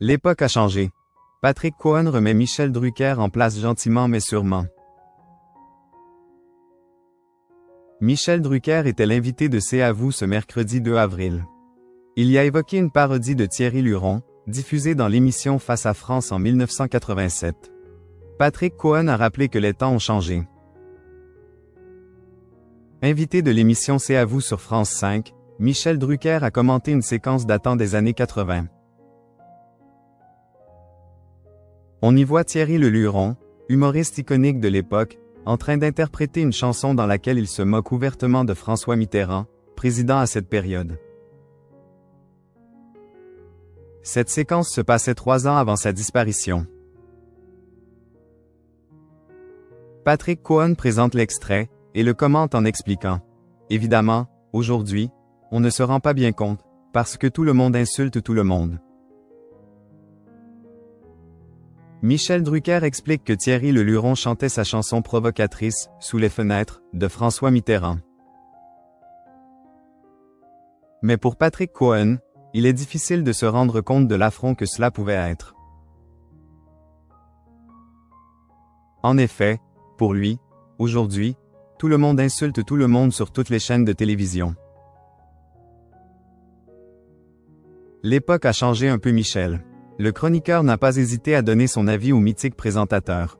L'époque a changé. Patrick Cohen remet Michel Drucker en place gentiment mais sûrement. Michel Drucker était l'invité de C'est à vous ce mercredi 2 avril. Il y a évoqué une parodie de Thierry Luron, diffusée dans l'émission Face à France en 1987. Patrick Cohen a rappelé que les temps ont changé. Invité de l'émission C'est à vous sur France 5, Michel Drucker a commenté une séquence datant des années 80. On y voit Thierry le Luron, humoriste iconique de l'époque, en train d'interpréter une chanson dans laquelle il se moque ouvertement de François Mitterrand, président à cette période. Cette séquence se passait 3 ans avant sa disparition. Patrick Cohen présente l'extrait, et le commente en expliquant. Évidemment, aujourd'hui, on ne se rend pas bien compte, parce que tout le monde insulte tout le monde. Michel Drucker explique que Thierry le Luron chantait sa chanson provocatrice, Sous les fenêtres, de François Mitterrand. Mais pour Patrick Cohen, il est difficile de se rendre compte de l'affront que cela pouvait être. En effet, pour lui, aujourd'hui, tout le monde insulte tout le monde sur toutes les chaînes de télévision. L'époque a changé un peu Michel. Le chroniqueur n'a pas hésité à donner son avis au mythique présentateur.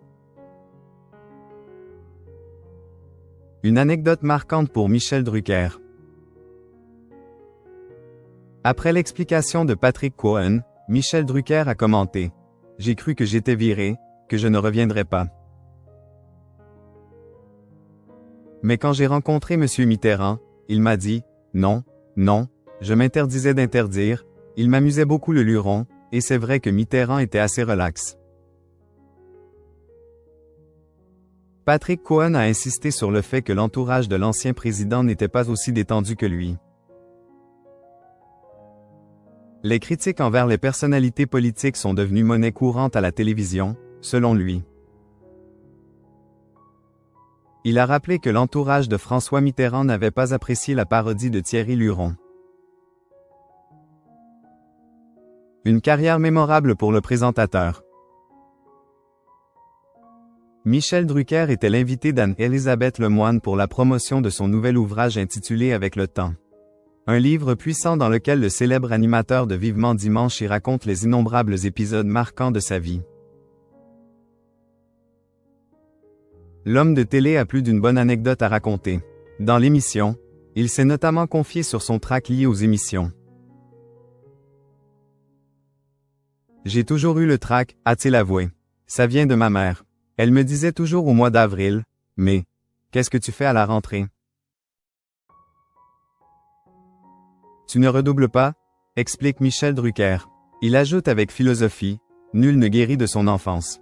Une anecdote marquante pour Michel Drucker. Après l'explication de Patrick Cohen, Michel Drucker a commenté « J'ai cru que j'étais viré, que je ne reviendrais pas. Mais quand j'ai rencontré M. Mitterrand, il m'a dit « Non, non, je m'interdisais d'interdire, il m'amusait beaucoup le Luron, et c'est vrai que Mitterrand était assez relax. » Patrick Cohen a insisté sur le fait que l'entourage de l'ancien président n'était pas aussi détendu que lui. Les critiques envers les personnalités politiques sont devenues monnaie courante à la télévision, selon lui. Il a rappelé que l'entourage de François Mitterrand n'avait pas apprécié la parodie de Thierry Luron. Une carrière mémorable pour le présentateur. Michel Drucker était l'invité d'Anne-Élisabeth Lemoine pour la promotion de son nouvel ouvrage intitulé Avec le temps. Un livre puissant dans lequel le célèbre animateur de Vivement Dimanche y raconte les innombrables épisodes marquants de sa vie. L'homme de télé a plus d'une bonne anecdote à raconter. Dans l'émission, il s'est notamment confié sur son trac lié aux émissions. J'ai toujours eu le trac, a-t-il avoué. Ça vient de ma mère. Elle me disait toujours au mois d'avril, « Mais, qu'est-ce que tu fais à la rentrée? Tu ne redoubles pas ?» explique Michel Drucker. Il ajoute avec philosophie, « Nul ne guérit de son enfance. »